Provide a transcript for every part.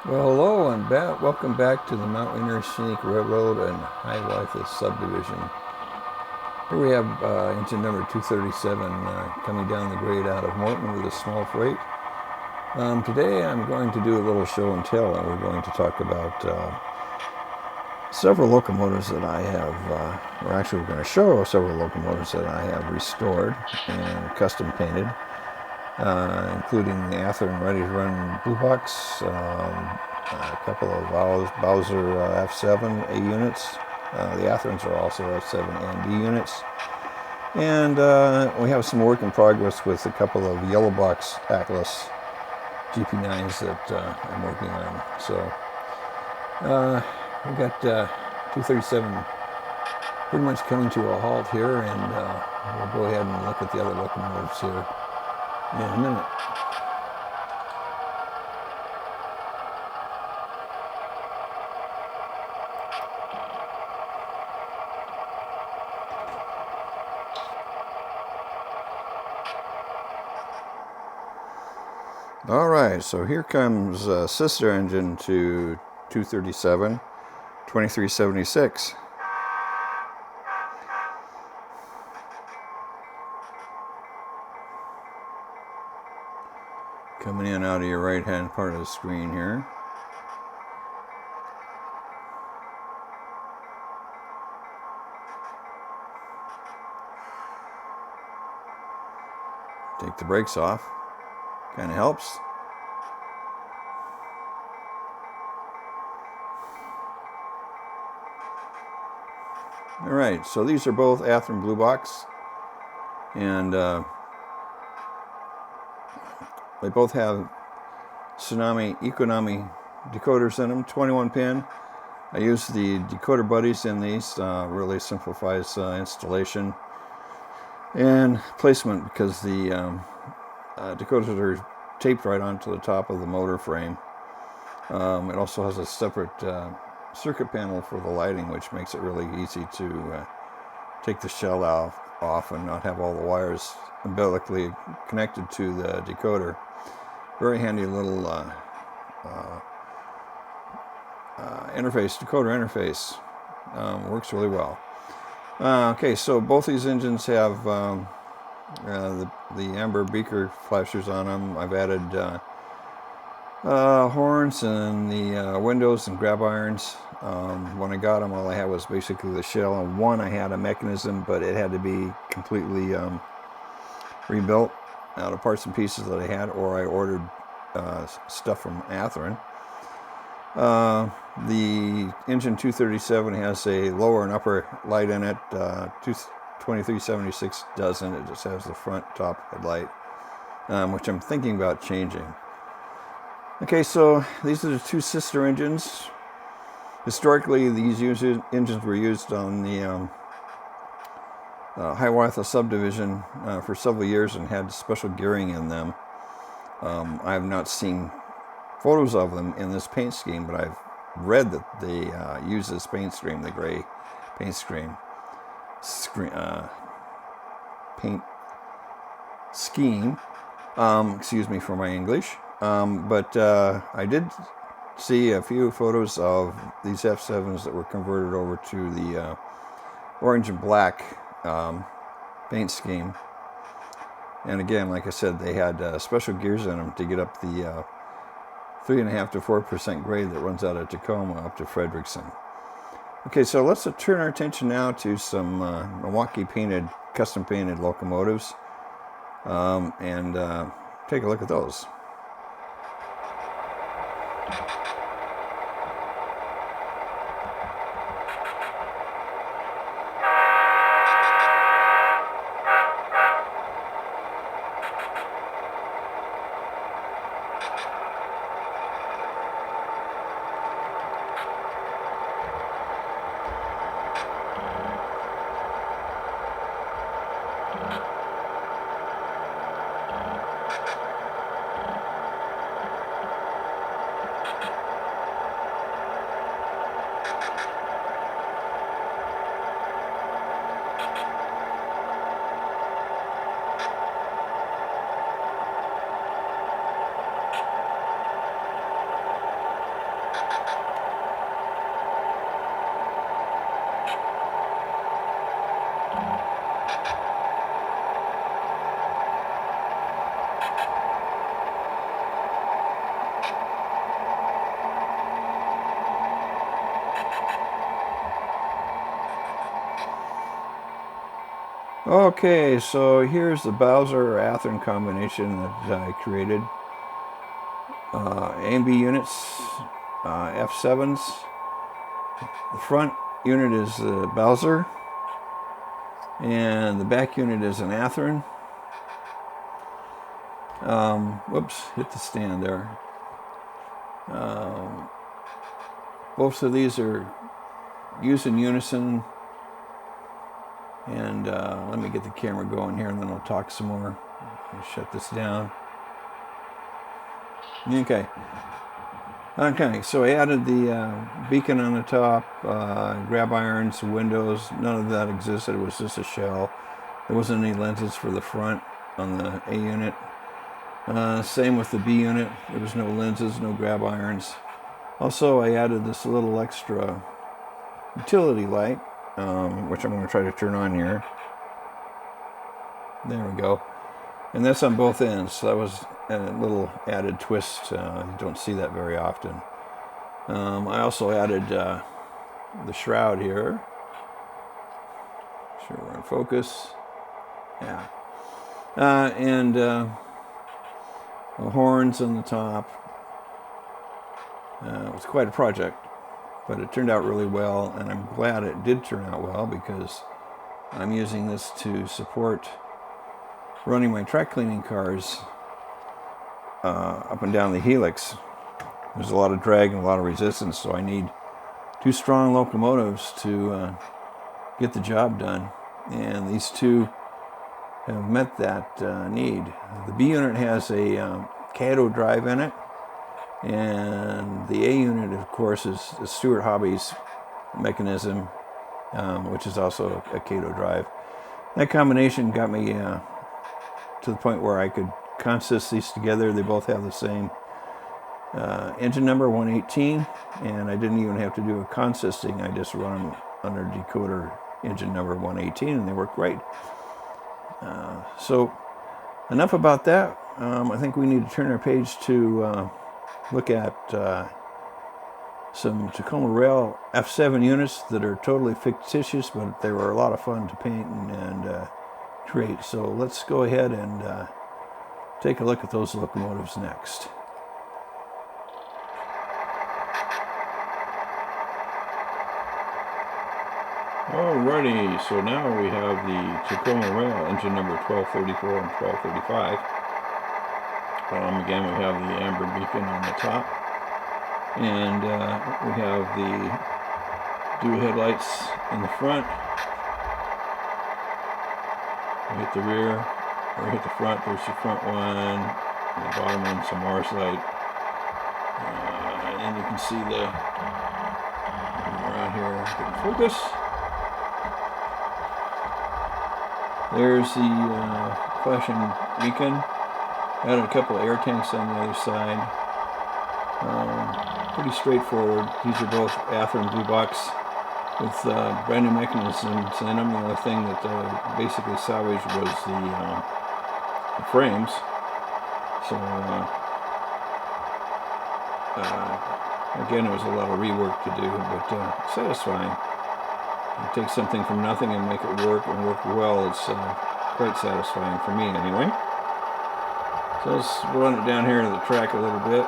Well, hello and welcome back to the Mount Inner Scenic Railroad and Hiawatha subdivision. Here we have engine number 237 coming down the grade out of Morton with a small freight. Today I'm going to do a little show and tell, and we're going to talk about several locomotives that I have, or actually we're going to show several locomotives that I have restored and custom painted. Including the Atherton Ready to Run Blue Box, a couple of Bowser F7 A units. The Athertons are also F7 and D units. And we have some work in progress with a couple of Yellow Box Atlas GP9s that I'm working on. So we got 237 pretty much coming to a halt here, and we'll go ahead and look at the other locomotives here in a minute. All right, so here comes a sister engine to 237, 2376. Coming in out of your right-hand part of the screen here. Take the brakes off. Kind of helps. All right, so these are both Atherton Blue Box, and they both have Tsunami Economy decoders in them, 21 pin. I use the decoder buddies in these, really simplifies installation and placement because the decoders are taped right onto the top of the motor frame. It also has a separate circuit panel for the lighting, which makes it really easy to take the shell off and not have all the wires umbilically connected to the decoder. Very handy little decoder interface. Works really well. Okay, so both these engines have the amber beaker flashers on them. I've added horns and the windows and grab irons. When I got them, all I had was basically the shell, and one I had a mechanism, but it had to be completely rebuilt out of parts and pieces that I had, or I ordered stuff from Atherton. The engine 237 has a lower and upper light in it. 2376 doesn't. It just has the front top headlight, which I'm thinking about changing. Okay, so these are the two sister engines. Historically, these engines were used on the Hiawatha subdivision for several years and had special gearing in them. I have not seen photos of them in this paint scheme, but I've read that they use this paint scheme, the gray paint scheme. Excuse me for my English. But I did see a few photos of these F7s that were converted over to the orange and black paint scheme. And again, like I said, they had special gears in them to get up the 3.5 to 4% grade that runs out of Tacoma up to Frederickson. Okay, so let's turn our attention now to some Milwaukee custom painted locomotives, and take a look at those. Okay, so here's the Bowser-Athearn combination that I created. A and B units, F7s. The front unit is the Bowser, and the back unit is an Athearn. Whoops, hit the stand there. Both of these are used in unison. And let me get the camera going here, and then I'll talk some more. Shut this down. Okay, so I added the beacon on the top, grab irons, windows. None of that existed. It was just a shell. There wasn't any lenses for the front on the A unit. Same with the B unit. There was no lenses, no grab irons. Also, I added this little extra utility light, which I'm going to try to turn on here. There we go. And that's on both ends. So that was a little added twist. You don't see that very often. I also added the shroud here. Sure we're in focus. Yeah. And the horns on the top. It was quite a project, but it turned out really well, and I'm glad it did turn out well because I'm using this to support running my track cleaning cars up and down the helix. There's a lot of drag and a lot of resistance, so I need two strong locomotives to get the job done. And these two have met that need. The B unit has a Cato drive in it, and the A unit, of course, is Stewart Hobby's mechanism, which is also a Cato drive. That combination got me to the point where I could consist these together. They both have the same engine number, 118, and I didn't even have to do a consisting. I just run them under decoder engine number 118, and they work great. So enough about that. I think we need to turn our page to look at some Tacoma Rail F7 units that are totally fictitious, but they were a lot of fun to paint and create. So let's go ahead and take a look at those locomotives next. Alrighty, so now we have the Tacoma Rail engine number 1234 and 1235. Again, we have the amber beacon on the top, and we have the dew headlights in the front. We hit the rear, or hit the front. There's the front one, and the bottom one, some Mars light, and you can see the around here. Focus. There's the flashing beacon. Added a couple of air tanks on the other side. Pretty straightforward. These are both Athearn blue box with brand new mechanisms in them. The only thing that basically salvaged was the frames. So again, it was a lot of rework to do, but satisfying. You take something from nothing and make it work and work well. It's quite satisfying for me anyway. So let's run it down here to the track a little bit.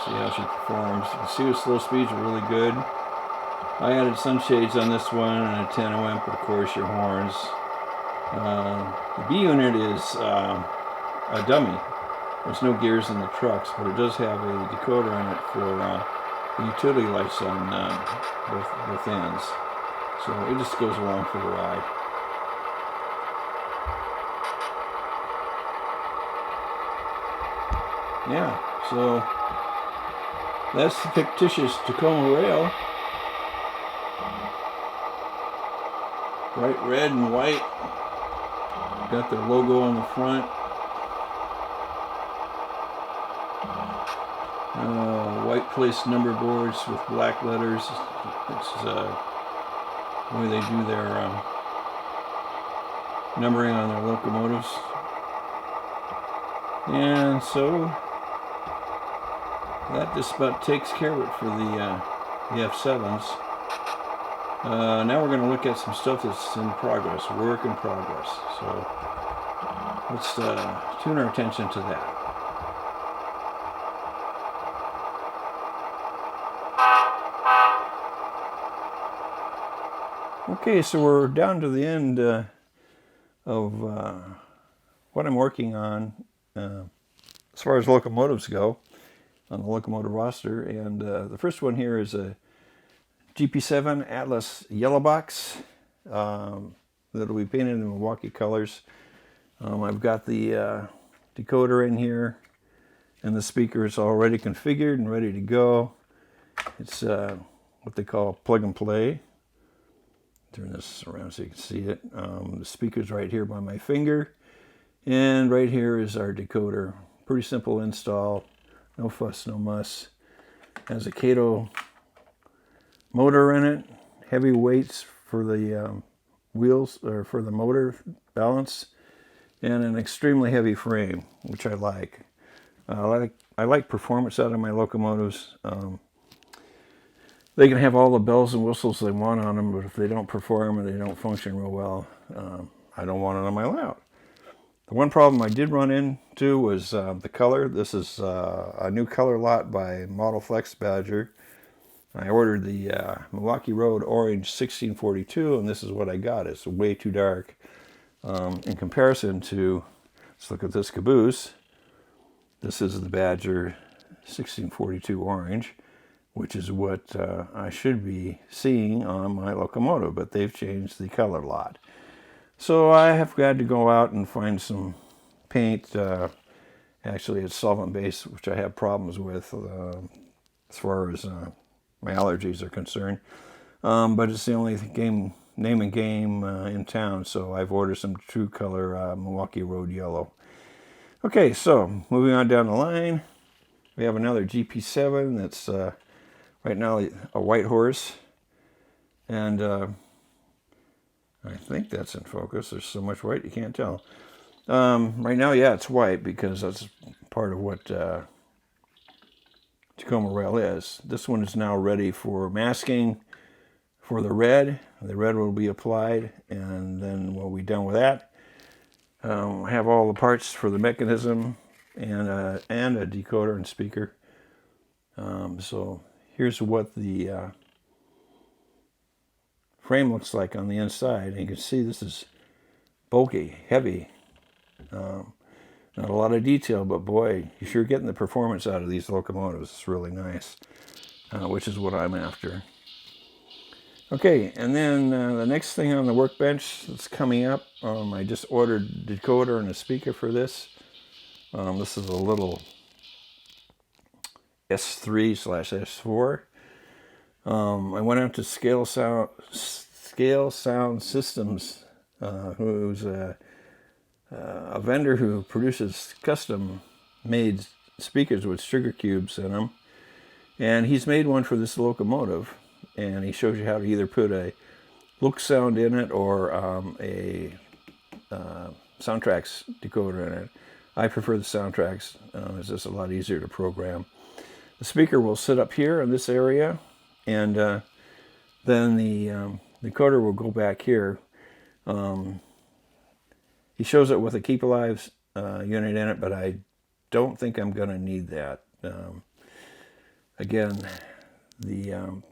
See how she performs. You can see the slow speeds are really good. I added sunshades on this one and a 10 OM, of course, your horns. The B unit is a dummy. There's no gears in the trucks, but it does have a decoder in it for the utility lights on both ends. So it just goes along for the ride. Yeah, so that's the fictitious Tacoma Rail. Bright red and white. Got their logo on the front. White place number boards with black letters. This is the way they do their numbering on their locomotives. And so that just about takes care of it for the F7s. Now we're going to look at some stuff that's in progress, work in progress. So let's tune our attention to that. Okay, so we're down to the end of what I'm working on as far as locomotives go on the locomotive roster. And the first one here is a GP7 Atlas yellow box that'll be painted in Milwaukee colors. I've got the decoder in here, and the speaker is already configured and ready to go. It's what they call plug and play. Turn this around so you can see it. The speaker's right here by my finger, and right here is our decoder. Pretty simple install, no fuss, no muss. Has a Kato motor in it, heavy weights for the wheels, or for the motor balance, and an extremely heavy frame, which I like. I like performance out of my locomotives. They can have all the bells and whistles they want on them, but if they don't perform and they don't function real well, I don't want it on my layout. The one problem I did run into was the color. This is a new color lot by Model Flex Badger. I ordered the Milwaukee Road Orange 1642, and this is what I got. It's way too dark. In comparison to, let's look at this caboose. This is the Badger 1642 Orange, which is what I should be seeing on my locomotive, but they've changed the color lot. So I have got to go out and find some paint. Actually, it's solvent-based, which I have problems with as far as my allergies are concerned. But it's the only name and game in town, so I've ordered some true color Milwaukee Road Yellow. Okay, so moving on down the line, we have another GP7 that's right now a white horse, and I think that's in focus. There's so much white you can't tell. Right now, yeah, it's white because that's part of what Tacoma Rail is. This one is now ready for masking for the red. The red will be applied, and then we'll be done with that. I have all the parts for the mechanism and a decoder and speaker. So here's what the frame looks like on the inside. And you can see this is bulky, heavy. Not a lot of detail, but boy, you're sure getting the performance out of these locomotives. It's really nice, which is what I'm after. Okay, and then the next thing on the workbench that's coming up, I just ordered a decoder and a speaker for this. This is a little S3/S4. I went out to Scale Sound Systems, who's a vendor who produces custom-made speakers with sugar cubes in them. And he's made one for this locomotive, and he shows you how to either put a look sound in it or a Soundtracks decoder in it. I prefer the Soundtracks. It's just a lot easier to program. The speaker will sit up here in this area, and then the decoder will go back here. He shows it with a Keep Alive unit in it, but I don't think I'm going to need that. Again, the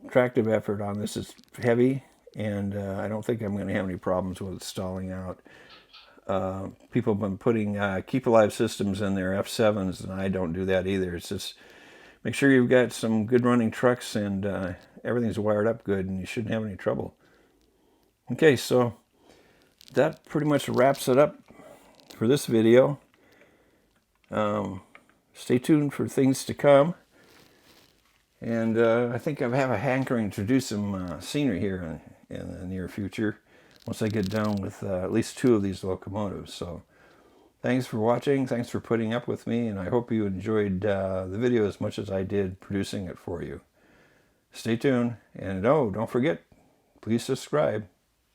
tractive effort on this is heavy, and I don't think I'm going to have any problems with it stalling out. People have been putting Keep Alive systems in their F7s, and I don't do that either. It's just make sure you've got some good running trucks and everything's wired up good, and you shouldn't have any trouble. Okay, so that pretty much wraps it up for this video. Stay tuned for things to come. And I think I have a hankering to do some scenery here in the near future, once I get done with at least 2 of these locomotives. So thanks for watching, thanks for putting up with me, and I hope you enjoyed the video as much as I did producing it for you. Stay tuned, and oh, don't forget, please subscribe.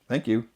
Thank you.